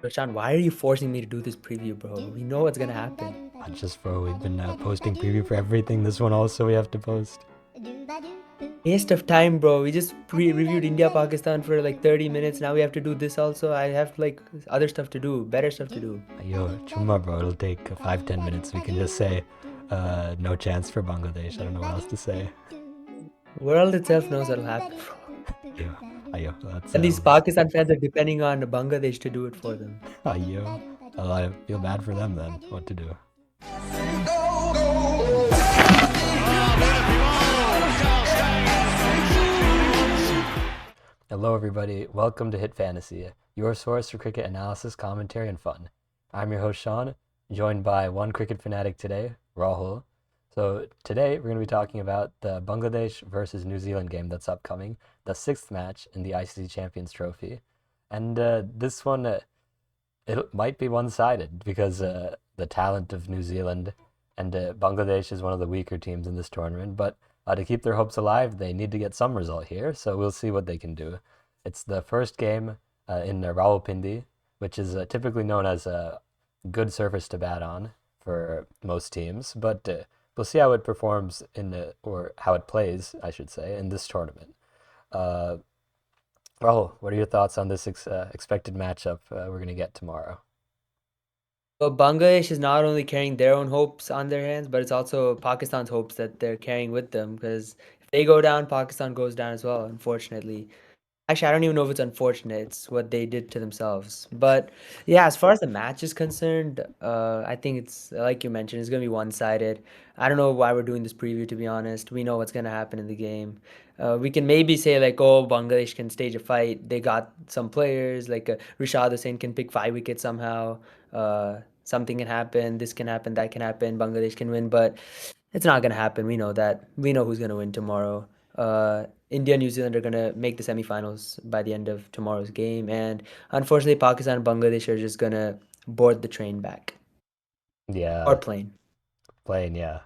Roshan, why are you forcing me to do this preview, bro? We know what's gonna happen. Just bro, we've been posting preview for everything. This one also we have to post. Waste of time, bro. We just reviewed India Pakistan for like 30 minutes. Now we have to do this also. I have like other stuff to do, better stuff to do. Yo, chumma bro, it'll take 5-10 minutes. We can just say no chance for Bangladesh. I don't know what else to say. World itself knows what'll happen. Yo, ayo, that's At least Pakistan fans are depending on Bangladesh to do it for them. ayo. I feel bad for them then. What to do? Hello, everybody. Welcome to Hit Fantasy, your source for cricket analysis, commentary, and fun. I'm your host, Sean, joined by one cricket fanatic today, Rahul. So today we're going to be talking about the Bangladesh versus New Zealand game that's upcoming, the sixth match in the ICC Champions Trophy. And this one, it might be one-sided because the talent of New Zealand and Bangladesh is one of the weaker teams in this tournament. But to keep their hopes alive, they need to get some result here. So we'll see what they can do. It's the first game in Rawalpindi, which is typically known as a good surface to bat on for most teams. But we'll see how it performs or how it plays, I should say, in this tournament. Uh, Rahul, what are your thoughts on this expected matchup we're going to get tomorrow? But Bangladesh is not only carrying their own hopes on their hands, but it's also Pakistan's hopes that they're carrying with them. Because if they go down, Pakistan goes down as well, unfortunately. Actually, I don't even know if it's unfortunate. It's what they did to themselves. But yeah, as far as the match is concerned, I think it's like you mentioned, it's gonna be one-sided. I don't know why we're doing this preview, to be honest. We know what's gonna happen in the game. We can maybe say like, oh, Bangladesh can stage a fight. They got some players like Rishad Hussain can pick 5 wickets somehow. Something can happen. This can happen. That can happen. Bangladesh can win, but it's not gonna happen. We know that. We know who's gonna win tomorrow. India and New Zealand are gonna make the semifinals by the end of tomorrow's game, and unfortunately, Pakistan and Bangladesh are just gonna board the train back or Yeah, plane. plane, yeah.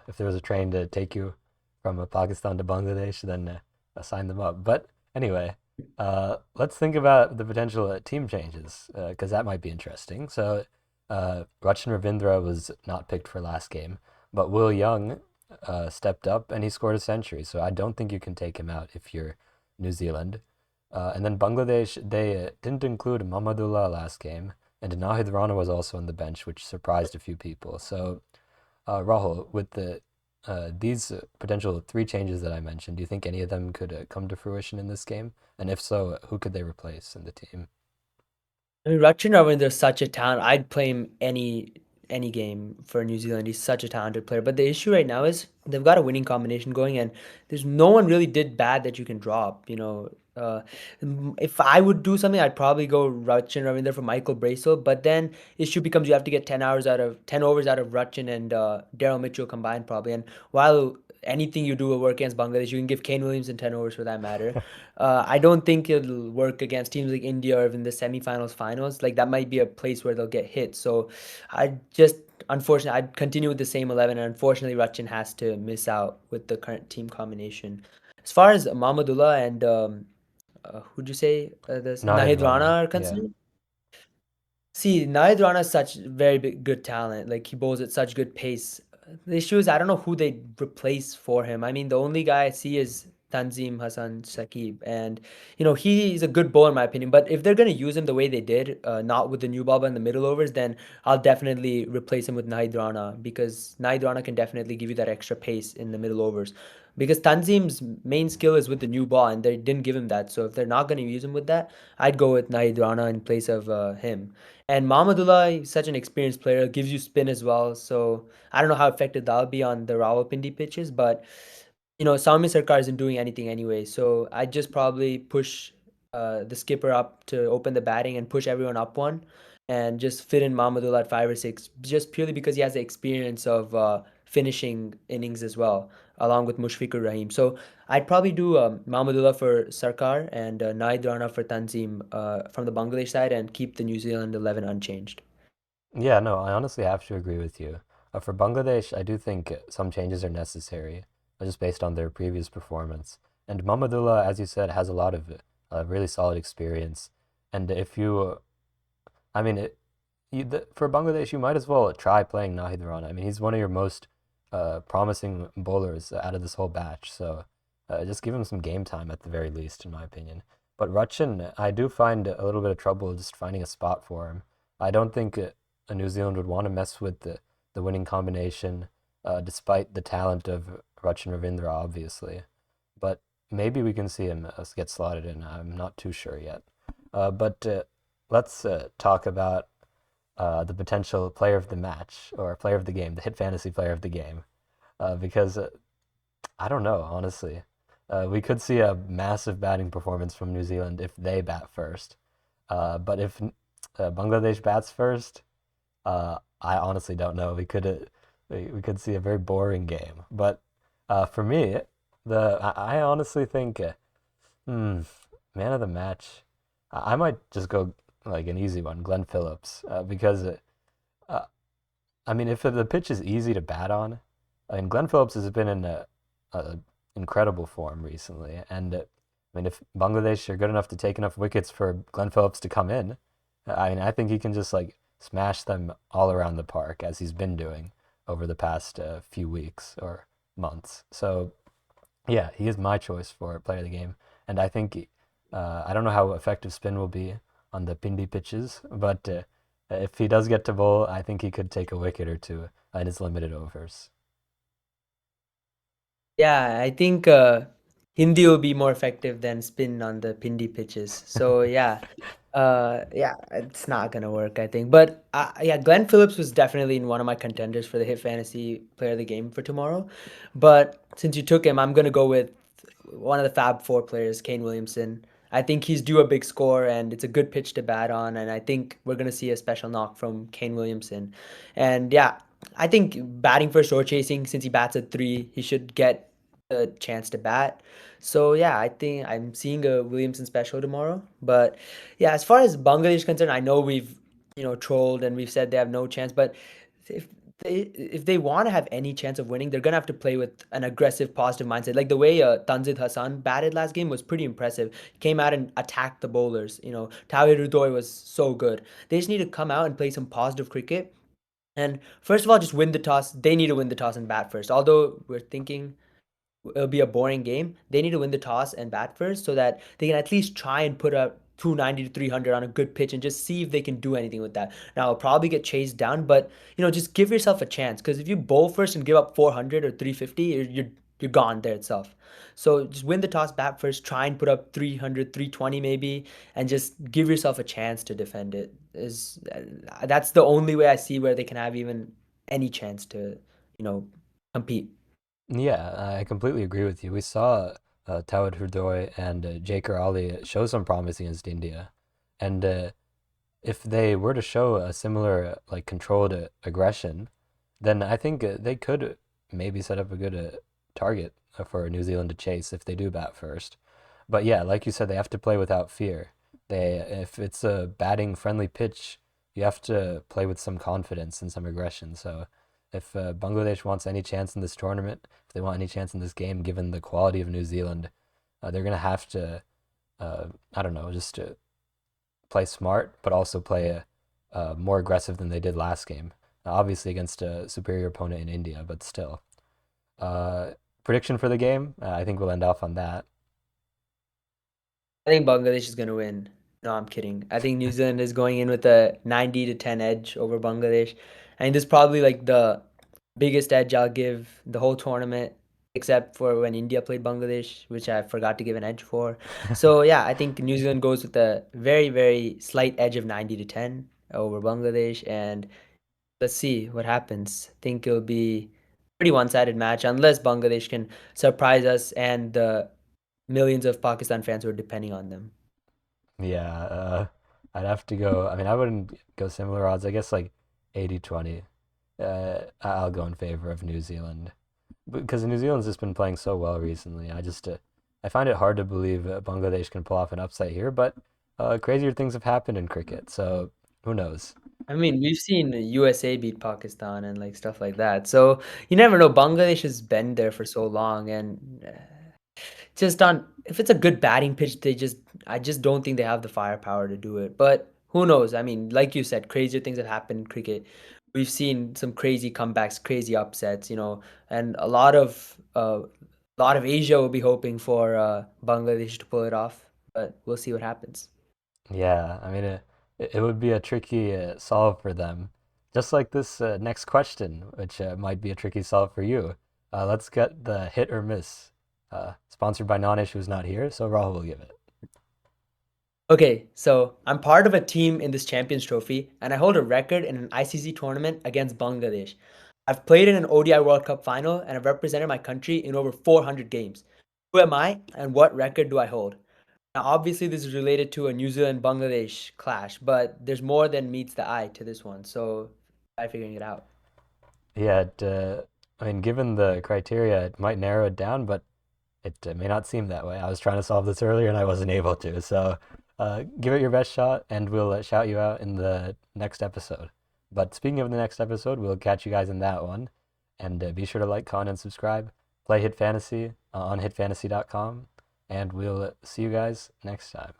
If there was a train to take you from Pakistan to Bangladesh, then sign them up. But anyway, let's think about the potential team changes because that might be interesting. So, Rachin Ravindra was not picked for last game, but Will Young stepped up and he scored a century. So I don't think you can take him out if you're New Zealand. And then Bangladesh, they didn't include Mahmudullah last game, and Nahid Rana was also on the bench, which surprised a few people. So, Rahul, with these potential three changes that I mentioned, do you think any of them could come to fruition in this game? And if so, who could they replace in the team? I mean, Rachin Ravindra is such a talent. I'd play him any game for New Zealand. He's such a talented player. But the issue right now is they've got a winning combination going, and there's no one really did bad that you can drop. If I would do something, I'd probably go Rachin Ravindra for Michael Bracewell. But then issue becomes you have to get 10 overs out of Rachin and Daryl Mitchell combined probably. And while anything you do will work against Bangladesh, you can give Kane Williamson 10 overs for that matter. I don't think it'll work against teams like India or in the semifinals, finals. Like that might be a place where they'll get hit. So I just, unfortunately, I'd continue with the same 11. And unfortunately, Rachin has to miss out with the current team combination. As far as Mahmudullah and who'd you say this Nahid Nahid Rana Rana, are yeah. concerned? See, Nayad Rana is such very big, good talent. Like he bowls at such good pace. The issue is I don't know who they replace for him. I mean, the only guy I see is Tanzim Hassan Saqib, and he's a good bowler in my opinion. But if they're gonna use him the way they did, not with the new ball but in the middle overs, then I'll definitely replace him with Nahid Rana because Nahid Rana can definitely give you that extra pace in the middle overs. Because Tanzim's main skill is with the new ball, and they didn't give him that. So if they're not gonna use him with that, I'd go with Nahid Rana in place of him. And Mahmudullah is such an experienced player, gives you spin as well. So I don't know how effective that'll be on the Rawalpindi pitches, but Soumya Sarkar isn't doing anything anyway. So I'd just probably push the skipper up to open the batting and push everyone up one and just fit in Mahmudullah at 5 or 6, just purely because he has the experience of finishing innings as well, along with Mushfiqur Rahim. So I'd probably do Mahmudullah for Sarkar and Naid Rana for Tanzim from the Bangladesh side and keep the New Zealand 11 unchanged. Yeah, no, I honestly have to agree with you. For Bangladesh, I do think some changes are necessary, just based on their previous performance. And Mahmudullah, as you said, has a lot of really solid experience. And if you I mean, for Bangladesh, you might as well try playing Nahid Rana. I mean, he's one of your most promising bowlers out of this whole batch. So just give him some game time at the very least, in my opinion. But Rachin, I do find a little bit of trouble just finding a spot for him. I don't think New Zealand would want to mess with the winning combination, despite the talent of Rachin Ravindra, obviously. But maybe we can see him get slotted in. I'm not too sure yet. But let's talk about the potential player of the match or player of the game, the hit fantasy player of the game, because I don't know, honestly. We could see a massive batting performance from New Zealand if they bat first. But if Bangladesh bats first, I honestly don't know. We could see a very boring game. But for me, I honestly think man of the match. I might just go like an easy one, Glenn Phillips, because uh, I mean, if the pitch is easy to bat on, I mean, Glenn Phillips has been in a incredible form recently, and I mean, if Bangladesh are good enough to take enough wickets for Glenn Phillips to come in, I mean, I think he can just like smash them all around the park as he's been doing over the past few weeks or months. So yeah, he is my choice for player of the game, and I think I don't know how effective spin will be on the Pindi pitches, but if he does get to bowl, I think he could take a wicket or two in his limited overs. Yeah, I think Hindi will be more effective than spin on the Pindi pitches. So yeah, it's not gonna work, I think. But yeah, Glenn Phillips was definitely in one of my contenders for the Hit Fantasy Player of the Game for tomorrow. But since you took him, I'm gonna go with one of the Fab Four players, Kane Williamson. I think he's due a big score, and it's a good pitch to bat on. And I think we're gonna see a special knock from Kane Williamson. And yeah, I think batting first or chasing, since he bats at three, he should get a chance to bat. So yeah, I think I'm seeing a Williamson special tomorrow. But yeah, as far as Bangladesh is concerned, I know we've trolled and we've said they have no chance, but if if they want to have any chance of winning, they're gonna have to play with an aggressive, positive mindset. Like the way Tanzid Hassan batted last game was pretty impressive. He came out and attacked the bowlers. Towhid Hridoy was so good. They just need to come out and play some positive cricket. And first of all, just win the toss. They need to win the toss and bat first. Although we're thinking it'll be a boring game. They need to win the toss and bat first so that they can at least try and put up 290 to 300 on a good pitch and just see if they can do anything with that. Now, it'll probably get chased down, but just give yourself a chance because if you bowl first and give up 400 or 350, you're gone there itself. So just win the toss, bat first, try and put up 300, 320 maybe, and just give yourself a chance to defend it. That's the only way I see where they can have even any chance to, you know, compete. Yeah, I completely agree with you. We saw Towhid Hridoy and Jaker Ali show some promise against India, and if they were to show a similar like controlled aggression, then I think they could maybe set up a good target for New Zealand to chase if they do bat first. But yeah, like you said, they have to play without fear. If it's a batting friendly pitch, you have to play with some confidence and some aggression. So if Bangladesh wants any chance in this tournament, if they want any chance in this game, given the quality of New Zealand, they're gonna have to, I don't know, just to play smart, but also play more aggressive than they did last game. Obviously against a superior opponent in India, but still. Uh, Prediction for the game? I think we'll end off on that. I think Bangladesh is going to win. No, I'm kidding. I think New Zealand is going in with a 90 to 10 edge over Bangladesh. And this is probably like the biggest edge I'll give the whole tournament, except for when India played Bangladesh, which I forgot to give an edge for. So yeah, I think New Zealand goes with a very, very slight edge of 90 to 10 over Bangladesh. And let's see what happens. I think it'll be a pretty one-sided match unless Bangladesh can surprise us and the millions of Pakistan fans who are depending on them. Yeah, I'd have to go. I mean, I wouldn't go similar odds. I guess like 80-20. I'll go in favor of New Zealand because New Zealand's just been playing so well recently. I find it hard to believe Bangladesh can pull off an upset here, but crazier things have happened in cricket, so who knows? I mean, we've seen USA beat Pakistan and like stuff like that. So you never know. Bangladesh has been there for so long, and just on if it's a good batting pitch, I just don't think they have the firepower to do it. But who knows? I mean, like you said, crazier things have happened in cricket. We've seen some crazy comebacks, crazy upsets, and a lot of Asia will be hoping for Bangladesh to pull it off, but we'll see what happens. Yeah, I mean, it would be a tricky solve for them. Just like this next question, which might be a tricky solve for you. Let's get the hit or miss. Sponsored by Non-Ish, who's not here, so Rahul will give it. Okay, so I'm part of a team in this Champions Trophy, and I hold a record in an ICC tournament against Bangladesh. I've played in an ODI World Cup final, and I've represented my country in over 400 games. Who am I, and what record do I hold? Now, obviously, this is related to a New Zealand-Bangladesh clash, but there's more than meets the eye to this one, so try figuring it out. Yeah, I mean, given the criteria, it might narrow it down, but it may not seem that way. I was trying to solve this earlier and I wasn't able to. So give it your best shot, and we'll shout you out in the next episode. But speaking of the next episode, we'll catch you guys in that one. And be sure to like, comment, and subscribe. Play Hit Fantasy on hitfantasy.com. And we'll see you guys next time.